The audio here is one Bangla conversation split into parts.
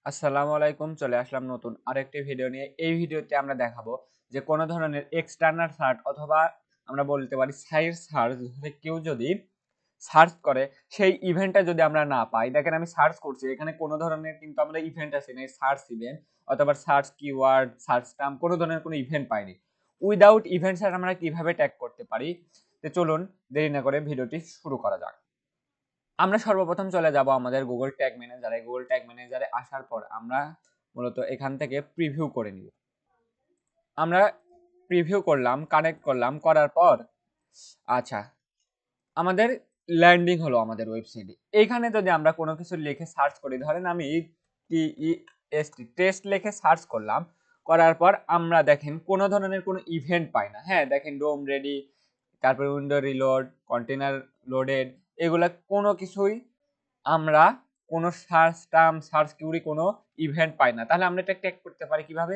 আসসালামু আলাইকুম, চলে আসলাম নতুন আরেকটি ভিডিও নিয়ে। এই ভিডিওতে আমরা দেখাবো যে কোনো ধরনের এক্সটার্নাল সার্চ অথবা আমরা বলতে পারি সাইড সার্চ ধরে কেউ যদি সার্চ করে সেই ইভেন্টটা যদি আমরা না পাই। দেখেন আমি সার্চ করছি, এখানে কোনো ধরনের কিন্তু আমরা ইভেন্ট আসে নাই, সার্চ ইভেন্ট অথবা সার্চ কিওয়ার্ড, সার্চ টার্ম কোনো ধরনের কোনো ইভেন্ট পাইনি। উইদাউট ইভেন্ট সার্চ আমরা কিভাবে ট্যাগ করতে পারি, তো চলুন দেরি না করে ভিডিওটি শুরু করা যাক। আমরা সর্বপ্রথম চলে যাব আমাদের গুগল ট্যাগ ম্যানেজারে। গুগল ট্যাগ ম্যানেজারে আসার পর আমরা মূলত এখান থেকে প্রিভিউ করে নিব। আমরা প্রিভিউ করলাম, কানেক্ট করলাম, করার পর আচ্ছা আমাদের ল্যান্ডিং হলো আমাদের ওয়েবসাইটে। এইখানে যদি আমরা কোনো কিছু লিখে সার্চ করি, ধরেন আমি টিইএসটি টেস্ট লিখে সার্চ করলাম, করার পর আমরা দেখেন কোনো ধরনের কোনো ইভেন্ট পাই না। হ্যাঁ দেখেন ডোম রেডি, তারপর উইন্ডো রিলোড, কন্টেনার লোডেড, এগুলা কোনো কিছুই আমরা কোনো সার্চ টার্ম, সার্চ কিউরি কোনো ইভেন্ট পাই না। তাহলে আমরা এটা ট্যাগ করতে পারি কিভাবে?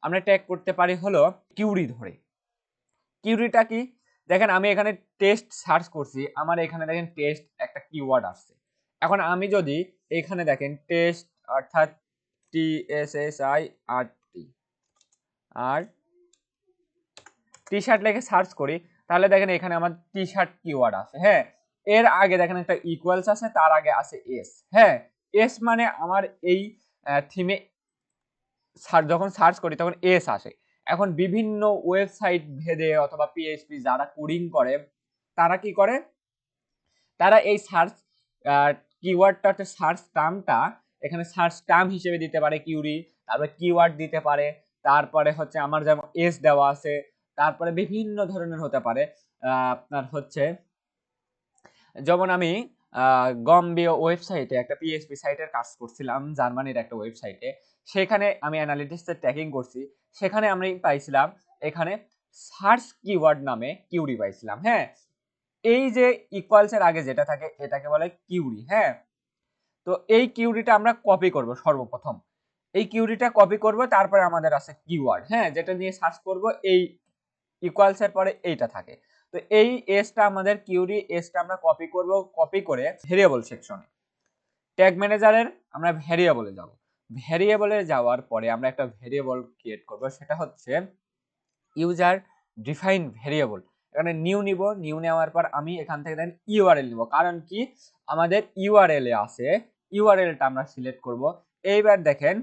আমরা ট্যাগ করতে পারি হলো কিউরি ধরে। কিউরিটা কি? দেখেন আমি এখানে টেস্ট সার্চ করছি, আমার এখানে দেখেন টেস্ট একটা কিওয়ার্ড আসছে। এখন আমি যদি এখানে দেখেন টেস্ট অর্থাৎ TSSIRT আর টি শার্ট লিখে সার্চ করি, তাহলে দেখেন এখানে আমার টি শার্ট কিওয়ার্ড আছে। হ্যাঁ, এর আগে দেখেন একটা ইকুয়ালস আছে, তার আগে আছে এস। হ্যাঁ, এস মানে আমার এই থিমে যখন সার্চ করি তখন এস আসে। এখন বিভিন্ন ওয়েবসাইট ভেদে অথবা পিএইচপি যারা কোডিং করে তারা কি করে, তারা এই সার্চ কিওয়ার্ডটা হচ্ছে সার্চ টার্মটা এখানে সার্চ টার্ম হিসেবে দিতে পারে কিউরি, তারপরে কিওয়ার্ড দিতে পারে, তারপরে হচ্ছে আমার যেমন এস দেওয়া আছে, তারপরে বিভিন্ন ধরনের হতে পারে। আপনার হচ্ছে যেমন আমি গম্বিও ওয়েবসাইটে একটা পিএইচপি সাইটের কাজ করছিলাম, জার্মানির একটা ওয়েবসাইটে। সেখানে আমি অ্যানালিটিক্সের ট্যাগিং করছি, সেখানে আমি পাইছিলাম এখানে সার্চ কিওয়ার্ড নামে কিউরি পাইছিলাম। হ্যাঁ, এই যে ইকুয়ালস এর আগে যেটা থাকে এটাকে বলে কিউরি। হ্যাঁ, তো এই কিউরিটা আমরা কপি করব সর্বপ্রথম। এই কিউরিটা কপি করব, তারপরে আমাদের আছে কিওয়ার্ড। হ্যাঁ, যেটা নিয়ে সার্চ করব এই ইকুয়ালস এর পরে এইটা থাকে। তো এই এসটা আমাদের কিউরি এসটা আমরা কপি করব, কপি করে ভেরিয়েবল সেকশনে ট্যাগ ম্যানেজারের আমরা ভেরিয়েবলে যাব। ভেরিয়েবলে যাওয়ার পরে আমরা একটা ভেরিয়েবল ক্রিয়েট করব, সেটা হচ্ছে ইউজার ডিফাইন ভেরিয়েবল। এখানে নিউ নিব, নিউ নেওয়ার পর আমি এখান থেকে দেন ইউআরএল নিব, কারণ কি আমাদের ইউআরএল এ আছে, ইউআরএলটা আমরা সিলেক্ট করব। এইবার দেখেন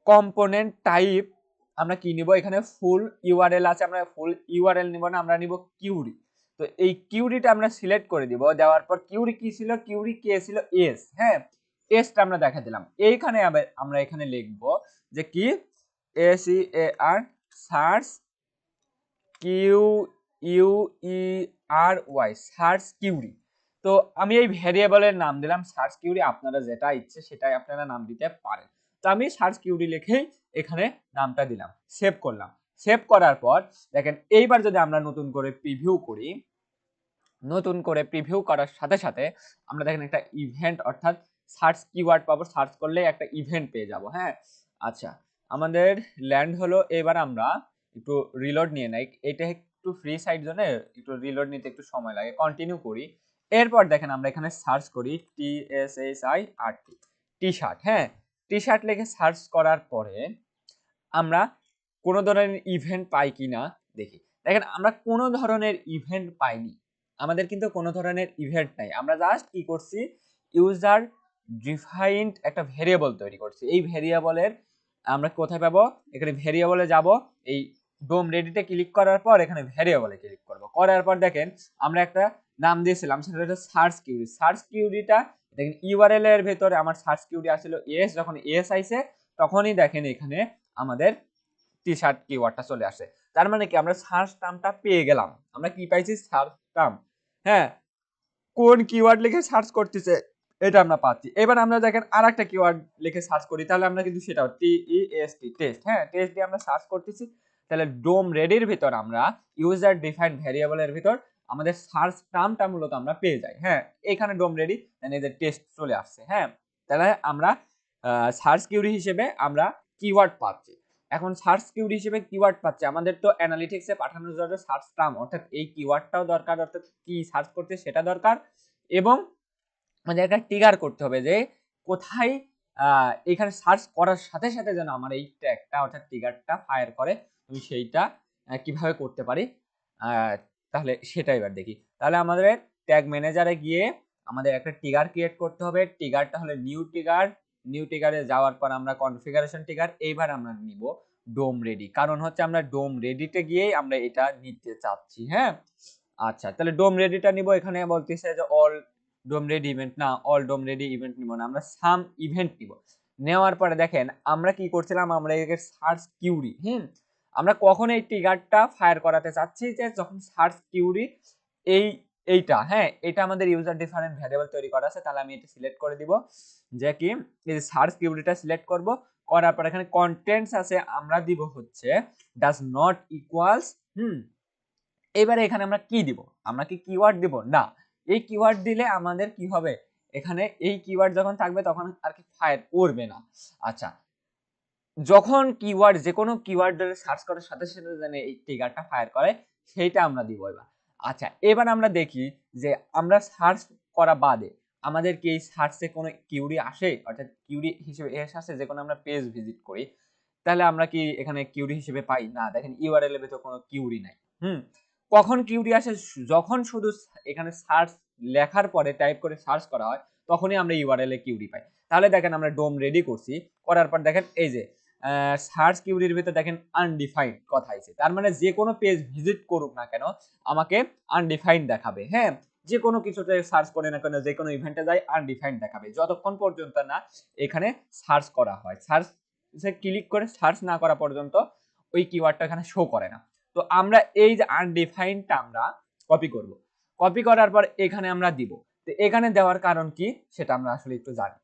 কম্পোনেন্ট টাইপ আমরা কি নিব, এখানে ফুল ইউআরএল আছে, আমরা ফুল ইউআরএল নিব না, আমরা নিব কিউরি। তো এই কিউরিটা আমরা সিলেক্ট করে দিব, দেওয়ার পর কিউরি কি ছিল, কিউরি কে ছিল এস। হ্যাঁ, এসটা আমরা দেখা দিলাম। এইখানে আমরা এখানে লিখব যে কি SEAR search Q U E R Y search query. তো আমি এই ভেরিয়েবলের নাম দিলাম সার্চ কিউরি, আপনারা যেটা ইচ্ছে সেটাই আপনারা নাম দিতে পারেন। তো আমি সার্চ কিউরি লিখেই এখানে নামটা দিলাম, সেভ করলাম। সেভ করার পর দেখেন এইবার যদি আমরা নতুন করে প্রিভিউ করি, নতুন করে প্রিভিউ করার সাথে সাথে আমরা দেখেন একটা ইভেন্ট অর্থাৎ সার্চ কিওয়ার্ড পাবো, সার্চ করলে একটা ইভেন্ট পেয়ে যাব। হ্যাঁ, আচ্ছা আমাদের ল্যান্ড হলো। এবার আমরা একটু রিলোড নিয়ে নেই, এটা একটু ফ্রি সাইট জন্য একটু রিলোড নিতে একটু সময় লাগে, কন্টিনিউ করি। এরপর দেখেন আমরা এখানে সার্চ করি TSSIRT টি শার্ট। হ্যাঁ, টি শার্ট লিখে সার্চ করার পরে আমরা কোনো ধরনের ইভেন্ট পাই কিনা দেখি। দেখেন আমরা কোনো ধরনের ইভেন্ট পাইনি, আমাদের কিন্তু কোনো ধরনের ইভেন্ট নাই। আমরা জাস্ট কি করছি, ইউজার ডিফাইন্ড একটা ভেরিয়েবল তৈরি করছি। এই ভেরিয়েবলের আমরা কোথায় পাবো, এখানে ভেরিয়েবলে যাব, এই ডোম রেডিতে ক্লিক করার পর এখানে ভেরিয়েবলে ক্লিক করব, করার পর দেখেন আমরা একটা নাম দিয়েছিলাম, সেটা হচ্ছে সার্চ কিউরি। সার্চ কিউরিটা দেখেন ইউআরএল এর ভেতরে আমার সার্চ কিউরি আসছিল এস, যখন এস আইছে তখনই দেখেন এখানে আমাদের টি শার্ট কিওয়ার্ডটা চলে আসে। তার মানে কি আমরা সার্চ টার্মটা পেয়ে গেলাম। আমরা কি পাইছি, সার্চ টার্ম। হ্যাঁ, কোন কিওয়ার্ড লিখে সার্চ করতেছে এটা আমরা পাচ্ছি। এবার আমরা দেখেন আরেকটা কিওয়ার্ড লিখে সার্চ করি, তাহলে আমরা কিন্তু সেটাও TEST টেস্ট। হ্যাঁ, টেস্ট দিয়ে আমরা সার্চ করতেছি, তাহলে ডোম রেডির ভিতর আমরা ইউজার ডিফাইন্ড ভেরিয়েবলের ভিতর আমাদের সার্চ টার্মটা মূলত আমরা পেয়ে যাই। হ্যাঁ, এখানে ডোম রেডি এদের টেস্ট চলে আসছে। হ্যাঁ, তাহলে আমরা সার্চ কিউরি হিসেবে আমরা কিওয়ার্ড পাচ্ছি। এখন সার্চ কিউরি হিসেবে কিওয়ার্ড পাচ্ছে, আমাদের তো অ্যানালিটিক্সে পাঠানোর জন্য সার্চ টার্ম অর্থাৎ এই কিওয়ার্ডটাও দরকার, অর্থাৎ কি সার্চ করতে সেটা দরকার, এবং আমাদের একটা ট্রিগার করতে হবে যে কোথায় এখানে সার্চ করার সাথে সাথে যেন আমার এই ট্যাগটা অর্থাৎ ট্রিগারটা ফায়ার করে, আমি সেইটা কিভাবে করতে পারি তাহলে সেটা এবার দেখি। তাহলে আমাদের ট্যাগ ম্যানেজারে গিয়ে আমাদের একটা ট্রিগার ক্রিয়েট করতে হবে। ট্রিগারটা হলো নিউ ট্রিগার। নিউ ট্রিগারে যাওয়ার পর আমরা কনফিগারেশন ট্রিগার, এইবার আমরা নিব ডোম রেডি, কারণ হচ্ছে আমরা ডোম রেডিতে গিয়েই আমরা এটা নিতে চাচ্ছি। হ্যাঁ, আচ্ছা, তাহলে ডোম রেডিটা নিব। এখানে বলতেছে যে অল ডোম রেডি ইভেন্ট, না অল ডোম রেডি ইভেন্ট নিব না, আমরা সাম ইভেন্ট নিব। নেওয়ার পরে দেখেন আমরা কি করছিলাম, আমরা এর সার্চ কিউরি, আমরা কখন এই ট্রিগারটা ফায়ার করাতে চাচ্ছি, যে যখন সার্চ কিউরি এইটা, হ্যাঁ, এটা আমাদের ইউজার ডিফারেন্ট ভ্যারিয়েবল তৈরি করা আছে। তাহলে আমি এটা সিলেক্ট করে দিব, যে কি এই সার্চ কিউরিটা সিলেক্ট করব। করার পর এখানে কন্টেন্টস আছে, আমরা দিব হচ্ছে ডাজ নট ইকুয়ালস। এবারে এখানে আমরা কি দিব, আমরা কি কিওয়ার্ড দিব না, এই কিওয়ার্ড দিলে আমাদের কি হবে, এখানে এই কিওয়ার্ড যখন থাকবে তখন আর কি ফায়ার করবে না। আচ্ছা, যখন কিওয়ার্ড, যে কোনো কিওয়ার্ড ধরে সার্চ করার সাথে সাথে জানে এই ট্রিগারটা ফায়ার করে, সেইটা আমরা দিব এবার। আচ্ছা, এবার আমরা দেখি যে আমরা সার্চ করা বাদে আমাদের কি এই সার্চে কোনো কিউরি আসে, অর্থাৎ কিউরি হিসেবে আসে, যে কোনো আমরা পেজ ভিজিট করি, তাহলে আমরা কি এখানে কিউরি হিসেবে পাই না। দেখেন ইউআরএল এর ভিতর কোনো কিউরি নাই। কখন কিউরি আসে, যখন শুধু এখানে সার্চ লেখার পরে টাইপ করে সার্চ করা হয়, তখনই আমরা ইউআরএল এ কিউরি পাই। তাহলে দেখেন আমরা ডোম রেডি করছি, করার পর দেখেন এই যে সার্চ কিউরির ভিতর দেখেন আনডিফাইন্ড কথা আছে, তার মানে যে কোনো পেজ ভিজিট করুক না কেন আমাকে আনডিফাইন্ড দেখাবে। হ্যাঁ, যে কোনো কিছুতে সার্চ করে না কেন, যে কোনো ইভেন্টে যাই আনডিফাইন্ড দেখাবে, যতক্ষণ পর্যন্ত না এখানে সার্চ করা হয়। সার্চ ক্লিক করে সার্চ না করা পর্যন্ত ওই কিওয়ার্ডটা এখানে শো করে না। তো আমরা এই যে আনডিফাইন্ডটা আমরা কপি করব, কপি করার পর এখানে আমরা দিব। তো এখানে দেওয়ার কারণ কি সেটা আমরা আসলে একটু জানি।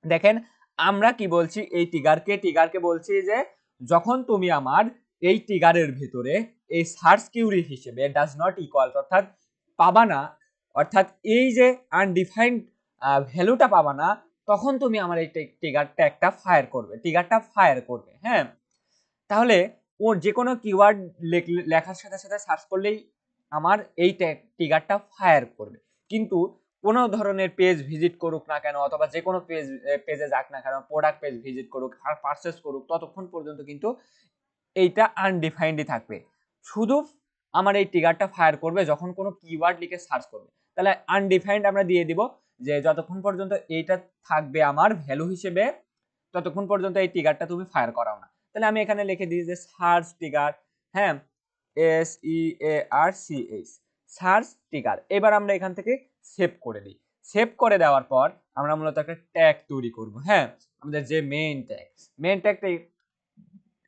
দেখেন আমরা কি বলছি, এই ট্রিগারকে বলছি যে যখন তুমি আমার এই ট্রিগারের ভিতরে এই সার্চ কিউরি হিসেবে ডাজ নট ইকুয়াল, অর্থাৎ পাবা না, অর্থাৎ এই যে আনডিফাইন্ড ভ্যালুটা পাবা না, তখন তুমি আমার এই ট্রিগারটা একটা ট্রিগারটা ফায়ার করবে। হ্যাঁ, তাহলে ও যে কোনো কিওয়ার্ড লেখার সাথে সাথে সার্চ করলেই আমার এই ট্রিগারটা ফায়ার করবে। কিন্তু কোনো ধরনের পেজ ভিজিট করুক না কেন, অথবা যে কোনো পেজে যাক না কেন, প্রোডাক্ট পেজ ভিজিট করুক আর পারচেস করুক, ততক্ষণ পর্যন্ত কিন্তু এইটা আনডিফাইন্ডই থাকবে। শুধু আমার এই ট্রিগারটা ফায়ার করবে যখন কোনো কিওয়ার্ড লিখে সার্চ করবে। তাহলে আনডিফাইন্ড আমরা দিয়ে দিব, যে যতক্ষণ পর্যন্ত এইটা থাকবে আমার ভ্যালু হিসেবে, ততক্ষণ পর্যন্ত এই ট্রিগারটা তুমি ফায়ার করাও না। তাহলে আমি এখানে লিখে দিই যে সার্চ ট্রিগার, হ্যাঁ, SEARCH সার্চ ট্রিগার। এবার আমরা এখান থেকে সেভ করে দিই। সেভ করে দেওয়ার পর আমরা মূলত একটা ট্যাগ তৈরি করব। হ্যাঁ, আমাদের যে মেইন ট্যাগটা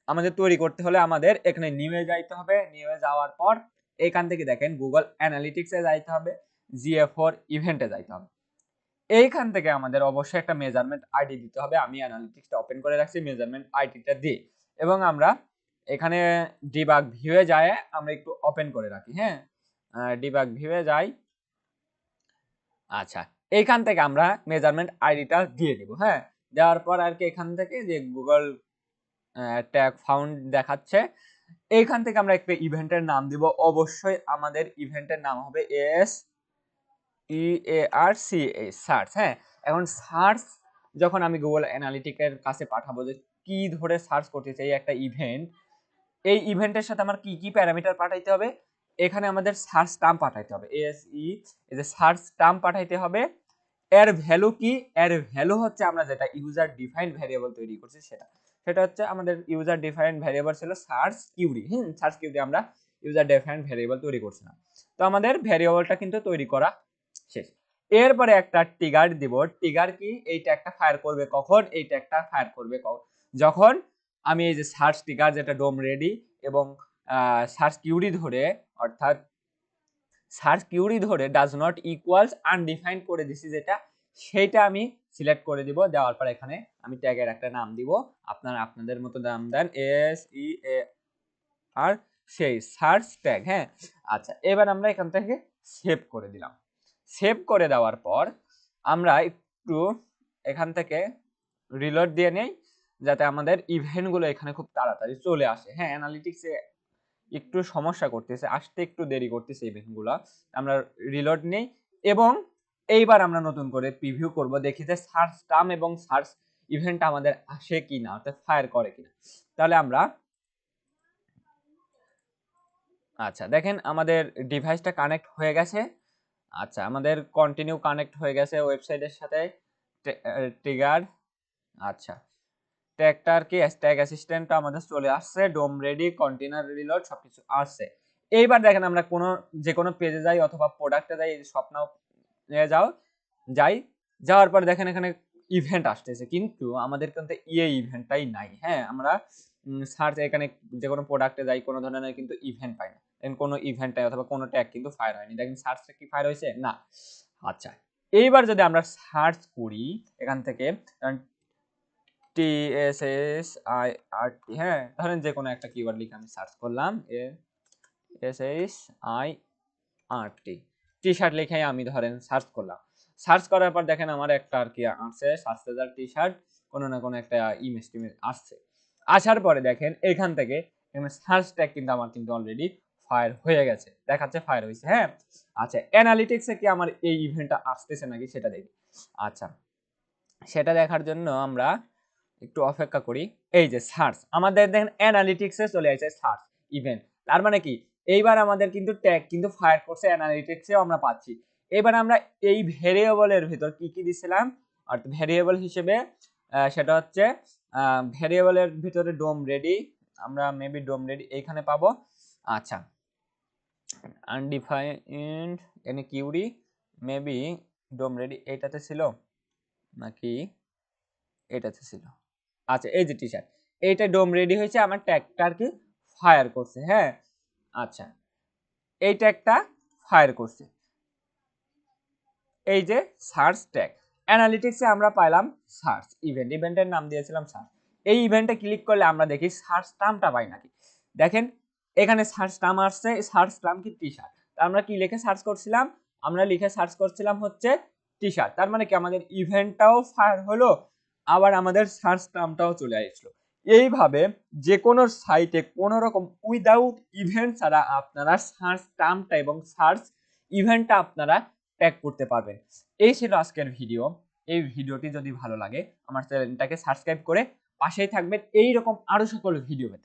আমাদের তৈরি করতে হলে আমাদের এখানে নিউয়ে যাইতে হবে। নিউয়ে যাওয়ার পর এখান থেকে দেখেন গুগল অ্যানালিটিক্সে যাইতে হবে, GA4 ইভেন্টে যাইতে হবে। এইখান থেকে আমাদের অবশ্যই একটা মেজারমেন্ট আইডি দিতে হবে। আমি অ্যানালিটিক্সটা ওপেন করে রাখছি মেজারমেন্ট আইডিটা দিয়ে, এবং আমরা এখানে ডিবাগ ভিউয়ে যায় আমরা একটু ওপেন করে রাখি। হ্যাঁ, ডিবাগ ভিউয়ে যাই। আচ্ছা, এইখান থেকে আমরা মেজারমেন্ট আইডিটা দিয়ে দিব। হ্যাঁ, দেওয়ার পর আর কি এখান থেকে যে গুগল ট্যাগ ফাউন্ড দেখাচ্ছে, এইখান থেকে আমরা একটা ইভেন্টের নাম দিব। অবশ্যই আমাদের ইভেন্টের নাম হবে SEARCH সার্চ। হ্যাঁ, এখন সার্চ যখন আমি গুগল অ্যানালিটিকের কাছে পাঠাবো যে কি ধরে সার্চ করতে চাই একটা ইভেন্ট, এই ইভেন্টের সাথে আমার কি কি প্যারামিটার পাঠাইতে হবে, এখানে আমাদের সার্চ টার্ম পাঠাইতে হবে। এই যে সার্চ টার্ম পাঠাইতে হবে। এর ভ্যালু কি, এর ভ্যালু হচ্ছে আমরা যেটা ইউজার ডিফাইন্ড ভ্যারিয়েবল তৈরি করছি সেটা হচ্ছে আমাদের ইউজার ডিফাইন্ড ভ্যারিয়েবল ছিল সার্চ কিউরি। সার্চ কিউরি আমরা ইউজার ডিফাইন্ড ভ্যারিয়েবল তৈরি করছিলাম। তো আমাদের ভ্যারিয়েবলটা কিন্তু তৈরি করা শেষ। এরপরে একটা ট্রিগার দিব। ট্রিগার কি, এই ট্যাগটা ফায়ার করবে কখন, এই ট্যাগটা ফায়ার করবে যখন আমি এই যে সার্চ ট্রিগার যেটা ডোম রেডি এবং সার্চ কিউরি ধরে, অর্থাৎ সার্চ কিউরি ধরে ডাজ নট ইকুয়ালস আনডিফাইন্ড করে দিছি যেটা, সেইটা আমি সিলেক্ট করে দিব। দেওয়ার পর এখানে আমি ট্যাগের একটা নাম দিব, আপনারা আপনাদের মতো নাম দেন, SEAR সেই সার্চ ট্যাগ। হ্যাঁ, আচ্ছা, এবার আমরা এখান থেকে সেভ করে দিলাম। সেভ করে দেওয়ার পর আমরা একটু এখান থেকে রিলোড দিয়ে নেই, যাতে আমাদের ইভেন্টগুলো এখানে খুব তাড়াতাড়ি চলে আসে। হ্যাঁ, অ্যানালিটিক্সে একটু সমস্যা করতেছে, আসতে একটু দেরি করতেছে ইভেন্টগুলো। আমরা রিলোড নেই এবং এইবার আমরা নতুন করে প্রিভিউ করব, দেখি যে সার্চ টার্ম এবং সার্চ ইভেন্ট আমাদের আসে কিনা, অর্থাৎ ফায়ার করে কিনা। তাহলে আমরা আচ্ছা দেখেন আমাদের ডিভাইসটা কানেক্ট হয়ে গেছে। আচ্ছা আমাদের কন্টিনিউ কানেক্ট হয়ে গেছে ওয়েবসাইটের সাথে। ট্রিগার, আচ্ছা ট্র্যাক্টর কি স্ট্যাক অ্যাসিস্ট্যান্ট আমাদের চলে আসছে, ডোম রেডি, কন্টেনার রিলোড সবকিছু আসছে। এইবার দেখেন আমরা যে কোনো পেজে যাই অথবা প্রোডাক্টে যাই, স্বপ্নাও যাই, যাওয়ার পর দেখেন এখানে ইভেন্ট আসতেছে, কিন্তু আমাদের কিন্তু ইভেন্টটাই নাই। হ্যাঁ, আমরা সার্চ এখানে যে কোনো প্রোডাক্টে যাই, কোনো ধরনের কিন্তু ইভেন্ট পাই না, কোনো ইভেন্ট নাই অথবা কোনো ট্যাগ কিন্তু ফায়ার হয়নি। দেখেন সার্চটা কি ফায়ার হয়েছে না। আচ্ছা এইবার যদি আমরা সার্চ করি এখান থেকে TSSIRT, হ্যাঁ ধরেন যে কোনো একটা কিওয়ার্ড লিখে আমি সার্চ করলাম, TSSIRT টি শার্ট লিখে আমি ধরেন সার্চ করলাম। সার্চ করার পর দেখেন আমার একটা আর কি আসছে 7000 টি শার্ট, কোনো না কোনো একটা ইমেজ আসছে। আসার পরে দেখেন এখান থেকে এখানে সার্চ ট্যাগ কিন্তু আমার কিন্তু অলরেডি ফায়ার হয়ে গেছে, দেখাচ্ছে ফায়ার হয়েছে। হ্যাঁ আচ্ছা অ্যানালিটিক্সে কি আমার এই ইভেন্টটা আসতেছে নাকি সেটা দেখি। আচ্ছা সেটা দেখার জন্য আমরা একটু অপেক্ষা করি। এই যে সার্চ আমাদের দেখেন অ্যানালিটিক্সে চলে আসে সার্চ ইভেন্ট, তার মানে কি এইবার আমাদের কিন্তু ট্যাগ কিন্তু ফায়ার করছে, অ্যানালিটিক্সেও আমরা পাচ্ছি। এবার আমরা এই ভেরিয়েবলের ভিতর কি কি দিছিলাম, অর্থাৎ ভেরিয়েবল হিসেবে সেটা হচ্ছে ভেরিয়েবলের ভিতরে ডোম রেডি, আমরা মেবি ডোম রেডি এইখানে পাবো। আচ্ছা আনডিফাইন্ড এনে কিউরি মেবি ডোম রেডি এইটাতে ছিল নাকি এটাতে ছিল। আচ্ছা এই যে টি শার্ট, এইটা ডোম রেডি হয়েছে, আমার ট্যাগটার কি ফায়ার করছে। হ্যাঁ আচ্ছা এই ট্যাগটা ফায়ার করছে, এই যে সার্চ ট্যাগ। অ্যানালিটিক্সে আমরা পাইলাম সার্চ ইভেন্টের নাম দিয়েছিলাম সার্চ। এই ইভেন্টে ক্লিক করলে আমরা দেখি সার্চ টার্মটা পাই নাকি। দেখেন এখানে সার্চ টার্ম আসছে, সার্চ টার্ম কি টি শার্ট। আমরা কি লিখে সার্চ করছিলাম, আমরা লিখে সার্চ করছিলাম হচ্ছে টি শার্ট। তার মানে কি আমাদের ইভেন্টটাও ফায়ার হলো, আবার আমাদের সার্চ টার্মটাও চলে আসলো। এইভাবে যে কোনো সাইটে কোনো রকম উইদাউট ইভেন্ট ছাড়া আপনারা সার্চ টার্মটা এবং সার্চ ইভেন্টটা আপনারা ট্যাগ করতে পারবেন। এই ছিল আজকের ভিডিও। এই ভিডিওটি যদি ভালো লাগে আমার চ্যানেলটাকে সাবস্ক্রাইব করে পাশেই থাকবেন এই রকম আরো সকল ভিডিও পেতে।